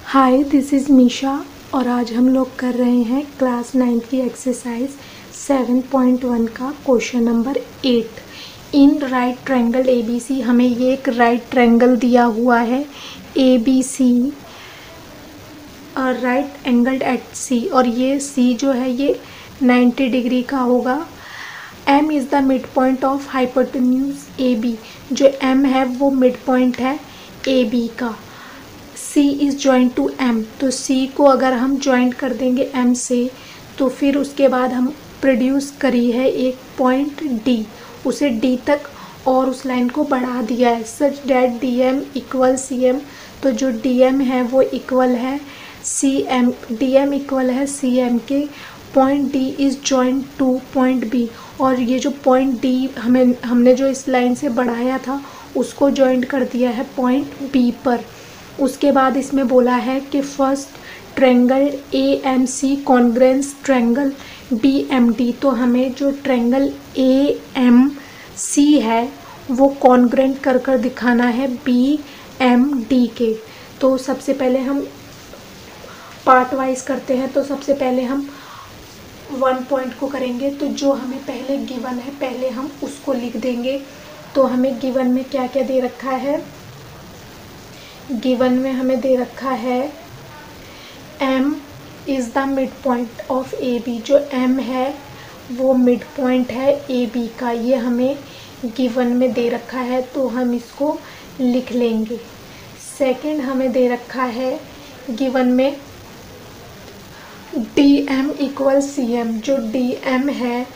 Hi, this is Misha और आज हम लोग कर रहे हैं क्लास 9 की एक्सरसाइज 7.1 का question number 8। In right triangle ABC हमें ये एक राइट ट्रायंगल दिया हुआ है ABC और राइट एंगल्ड एट C, और ये C जो है ये 90 डिग्री का होगा। M is the mid point of hypotenuse AB, जो M है वो मिड पॉइंट है AB का। C is joint to M, तो C को अगर हम जॉइंट कर देंगे M से तो फिर उसके बाद हम प्रोड्यूस करी है एक पॉइंट D, उसे D तक और उस लाइन को बढ़ा दिया है such that DM equal CM। तो जो DM है वो इक्वल है CM, DM इक्वल है CM के। Point D is joint two point B, और ये जो पॉइंट D हमने जो इस लाइन से बढ़ाया था उसको जॉइंट कर दिया है पॉइंट B पर। उसके बाद इसमें बोला है कि first triangle AMC congruence triangle BMD, तो हमें जो ट्रायंगल AMC है वो कॉन्ग्रेंट कर दिखाना है BMD के। तो सबसे पहले हम पार्ट वाइज करते हैं। तो सबसे पहले हम 1 पॉइंट को करेंगे, तो जो हमें पहले गिवन है पहले हम उसको लिख देंगे। तो हमें गिवन में क्या क्या दे रखा है, गिवन में हमें दे रखा है M is the mid point of AB, जो M है वो मिड पॉइंट है AB का, ये हमें गिवन में दे रखा है तो हम इसको लिख लेंगे। सेकंड हमें दे रखा है गिवन में DM इक्वल CM, जो DM है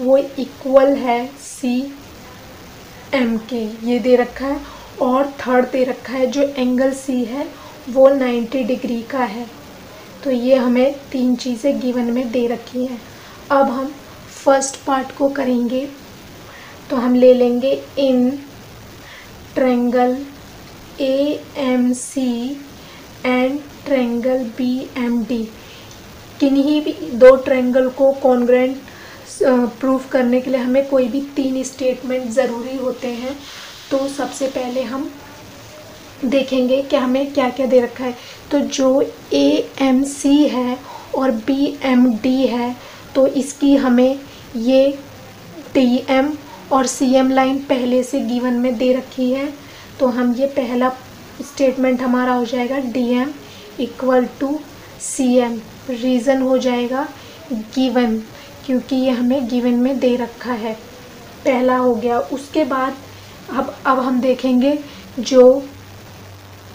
वो इक्वल है CM के, ये दे रखा है। और थर्ड दे रखा है जो एंगल C है वो 90 डिग्री का है। तो ये हमें 3 चीज़ें गिवन में दे रखी हैं। अब हम फर्स्ट पार्ट को करेंगे, तो हम ले लेंगे in triangle AMC and triangle BMD। किन्हीं भी 2 ट्रायंगल को कॉन्ग्रेंट प्रूफ करने के लिए हमें कोई भी 3 स्टेटमेंट ज़रूरी होते हैं। तो सबसे पहले हम देखेंगे कि हमें क्या क्या दे रखा है। तो जो AMC है और BMD है तो इसकी हमें ये DM और CM लाइन पहले से गिवन में दे रखी है। तो हम ये पहला स्टेटमेंट हमारा हो जाएगा DM equal to CM, reason हो जाएगा गिवन, क्योंकि ये हमें गिवन में दे रखा है, पहला हो गया। उसके बाद अब हम देखेंगे जो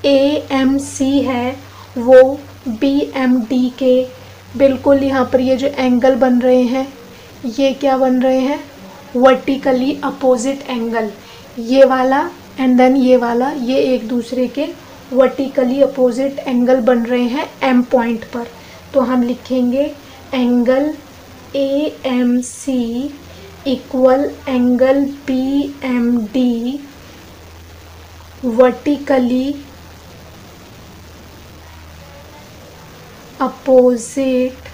AMC है वो BMD के बिल्कुल यहाँ पर ये जो एंगल बन रहे हैं ये क्या बन रहे हैं, वर्टिकली अपोजिट एंगल, ये वाला एंड देन ये वाला, ये एक दूसरे के वर्टिकली अपोजिट एंगल बन रहे हैं M पॉइंट पर। तो हम लिखेंगे angle AMC equal angle BMD vertically opposite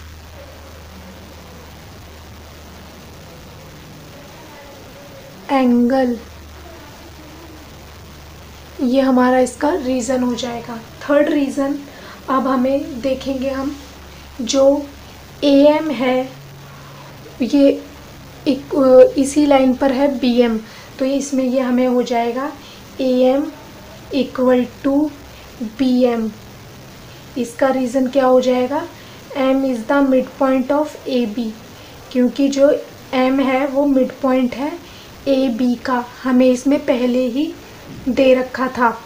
angle, ये हमारा इसका रीज़न हो जाएगा। थर्ड रीज़न अब हमें देखेंगे हम, जो AM है ये इसी लाइन पर है BM, तो इसमें ये हमें हो जाएगा AM इक्वल टू BM। इसका रीज़न क्या हो जाएगा, M is the mid point of AB, क्योंकि जो M है वो मिड पॉइंट है AB का, हमें इसमें पहले ही दे रखा था।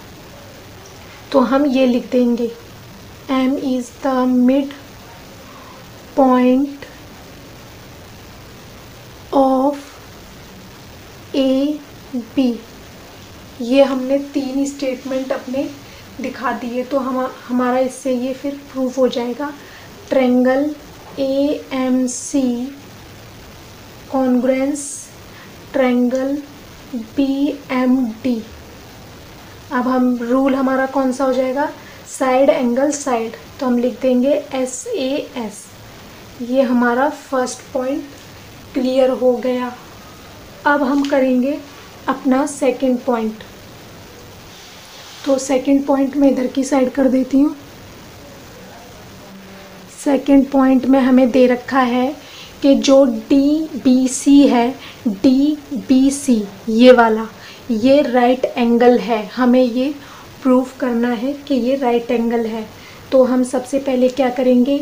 तो हम ये लिख देंगे M is the mid point of AB। ये हमने 3 स्टेटमेंट अपने दिखा दिए, तो हमारा इससे ये फिर प्रूफ हो जाएगा। Triangle AMC congruence triangle BMD। अब हम रूल हमारा कौन सा हो जाएगा, साइड एंगल साइड, तो हम लिख देंगे SAS। ये हमारा फर्स्ट पॉइंट क्लियर हो गया। अब हम करेंगे अपना सेकंड पॉइंट। तो सेकंड पॉइंट मैं इधर की साइड कर देती हूँ। सेकंड पॉइंट में हमें दे रखा है कि जो DBC है, DBC ये वाला, ये राइट एंगल है। हमें ये प्रूफ करना है कि ये राइट एंगल है। तो हम सबसे पहले क्या करेंगे,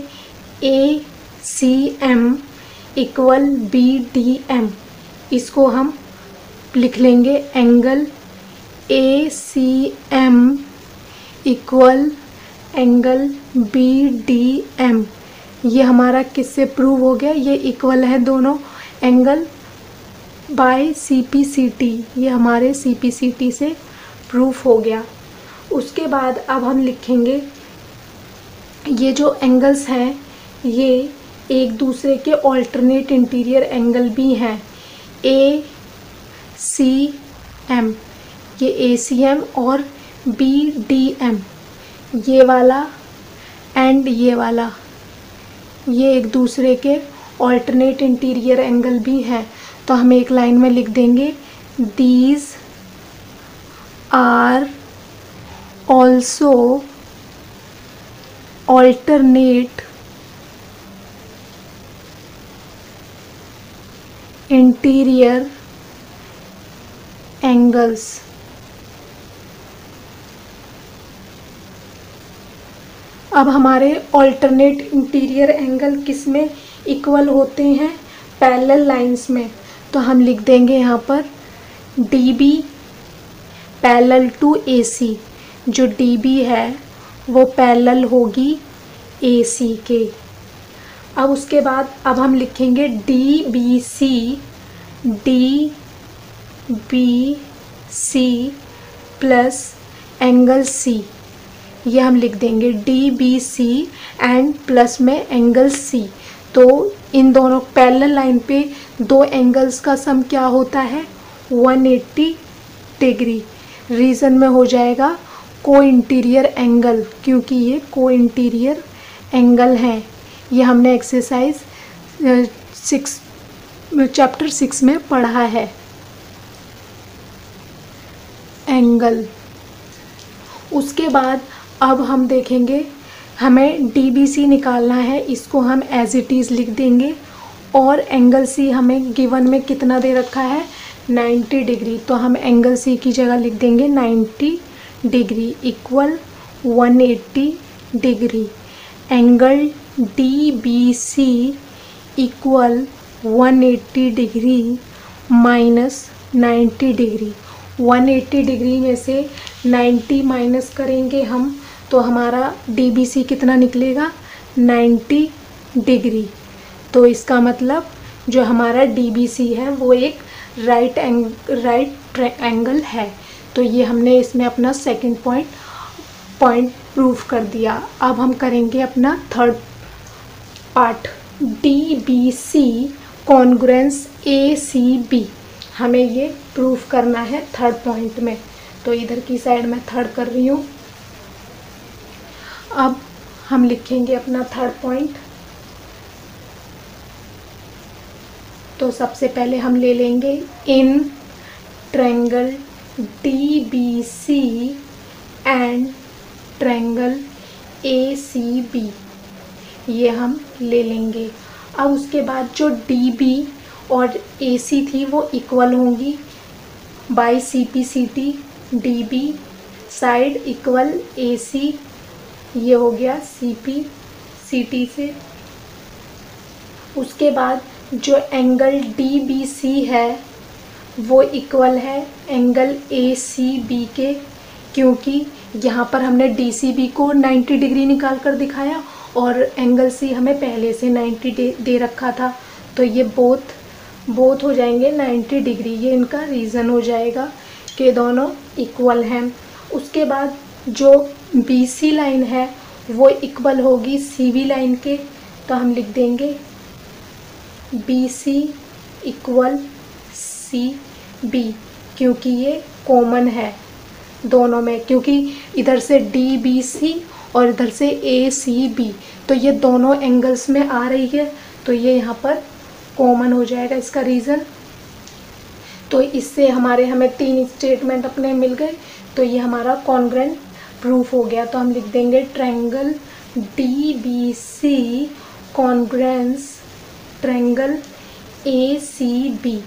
ACM इक्वल BDM, इसको हम लिख लेंगे angle ACM equal angle BDM। ये हमारा किससे प्रूव हो गया, ये इक्वल है दोनों एंगल बाय CPCT, ये हमारे CPCT से प्रूफ हो गया। उसके बाद अब हम लिखेंगे ये जो एंगल्स हैं ये एक दूसरे के ऑल्टरनेट इंटीरियर एंगल भी हैं। ACM, ये ACM और BDM, ये वाला एंड ये वाला, ये एक दूसरे के ऑल्टरनेट इंटीरियर एंगल भी हैं। तो हम एक लाइन में लिख देंगे, these are also alternate interior angles. अब हमारे ऑल्टरनेट इंटीरियर एंगल किस में इक्वल होते हैं, पैरेलल लाइंस में। तो हम लिख देंगे यहाँ पर DB पैरेलल टू AC, जो DB है वो पैरेलल होगी AC के। अब उसके बाद अब हम लिखेंगे DBC प्लस एंगल C, ये हम लिख देंगे DBC एंड प्लस में एंगल C। तो इन दोनों पैरेलल लाइन पे दो एंगल्स का सम क्या होता है, 180 डिग्री। रीज़न में हो जाएगा को इंटीरियर एंगल, क्योंकि ये को इंटीरियर एंगल हैं। ये हमने एक्सरसाइज 6 चैप्टर 6 में पढ़ा है एंगल। उसके बाद अब हम देखेंगे हमें DBC निकालना है, इसको हम एज इट इज़ लिख देंगे। और एंगल C हमें गिवन में कितना दे रखा है, 90 डिग्री। तो हम एंगल C की जगह लिख देंगे 90 degree equal 180 degree. Angle DBC equal 180 degree minus 90 degree. 180 degree में से 90 माइनस करेंगे हम तो हमारा DBC कितना निकलेगा, 90 डिग्री। तो इसका मतलब जो हमारा DBC है वो एक राइट एंगल है। तो ये हमने इसमें अपना सेकंड पॉइंट प्रूफ कर दिया। अब हम करेंगे अपना third part, DBC congruence ACB। हमें ये प्रूफ करना है थर्ड पॉइंट में। तो इधर की साइड में थर्ड कर रही हूँ। अब हम लिखेंगे अपना थर्ड पॉइंट। तो सबसे पहले हम ले लेंगे in triangle DBC and triangle ACB, ये हम ले लेंगे। अब उसके बाद जो DB और AC थी वो इक्वल होंगी by CPCT। DB side equal AC, ये हो गया CPCT से। उसके बाद जो एंगल DBC है वो इक्वल है एंगल ACB के, क्योंकि यहाँ पर हमने DCB को 90 डिग्री निकाल कर दिखाया और एंगल C हमें पहले से 90 दे रखा था। तो ये बोथ हो जाएंगे 90 डिग्री। ये इनका रीज़न हो जाएगा कि दोनों इक्वल हैं। उसके बाद जो BC लाइन है वो इक्वल होगी CB लाइन के। तो हम लिख देंगे BC इक्वल CB, क्योंकि ये कॉमन है दोनों में, क्योंकि इधर से DBC और इधर से ACB, तो ये दोनों एंगल्स में आ रही है। तो ये यहाँ पर कॉमन हो जाएगा इसका रीज़न। तो इससे हमें 3 स्टेटमेंट अपने मिल गए। तो ये हमारा कॉन्ग्रुएंट प्रूफ हो गया। तो हम लिख देंगे triangle DBC congruence triangle ACB।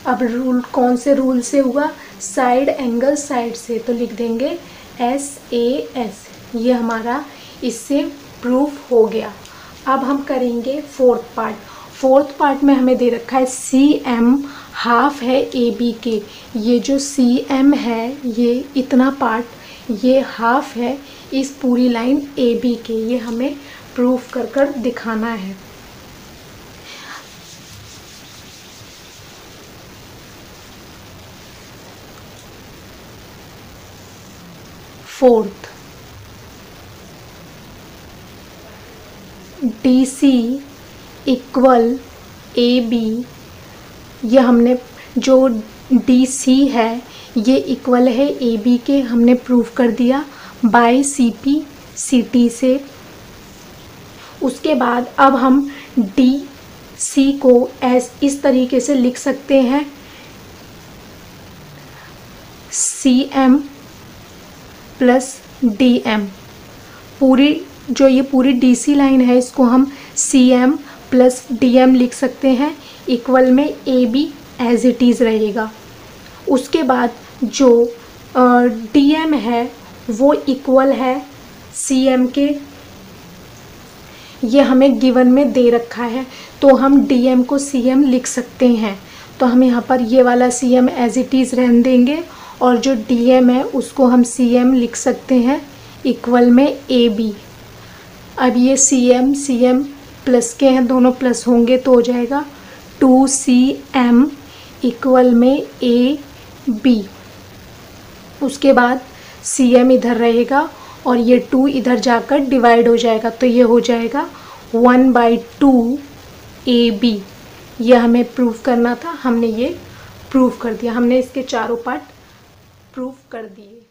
अब रूल कौन से रूल से हुआ? साइड एंगल साइड से, तो लिख देंगे SAS। ये हमारा इससे प्रूफ हो गया। अब हम करेंगे फोर्थ पार्ट। फोर्थ पार्ट में हमें दे रखा है CM हाफ है AB के। ये जो CM है, ये इतना पार्ट, ये हाफ है इस पूरी लाइन AB के। ये हमें प्रूफ कर कर दिखाना है। Fourth, DC equal AB। ये हमने जो DC है ये इक्वल है AB के, हमने प्रूफ कर दिया बाय CP CT से। उसके बाद अब हम DC को इस तरीके से लिख सकते हैं CM प्लस DM। पूरी जो ये पूरी DC लाइन है इसको हम CM प्लस DM लिख सकते हैं, इक्वल में AB एज इट इज़ रहेगा। उसके बाद जो DM है वो इक्वल है CM के। ये हमें गिवन में दे रखा है, तो हम DM को CM लिख सकते हैं। तो हम यहाँ पर ये वाला CM एज इट इज़ रहने देंगे और जो DM है उसको हम CM लिख सकते हैं, इक्वल में AB। अब ये CM प्लस के हैं, दोनों प्लस होंगे तो हो जाएगा 2CM इक्वल में AB। उसके बाद CM इधर रहेगा और ये 2 इधर जाकर डिवाइड हो जाएगा, तो ये हो जाएगा 1/2 AB। ये हमें प्रूफ करना था, हमने ये प्रूफ कर दिया। हमने इसके चारों पार्ट प्रूफ कर दिए।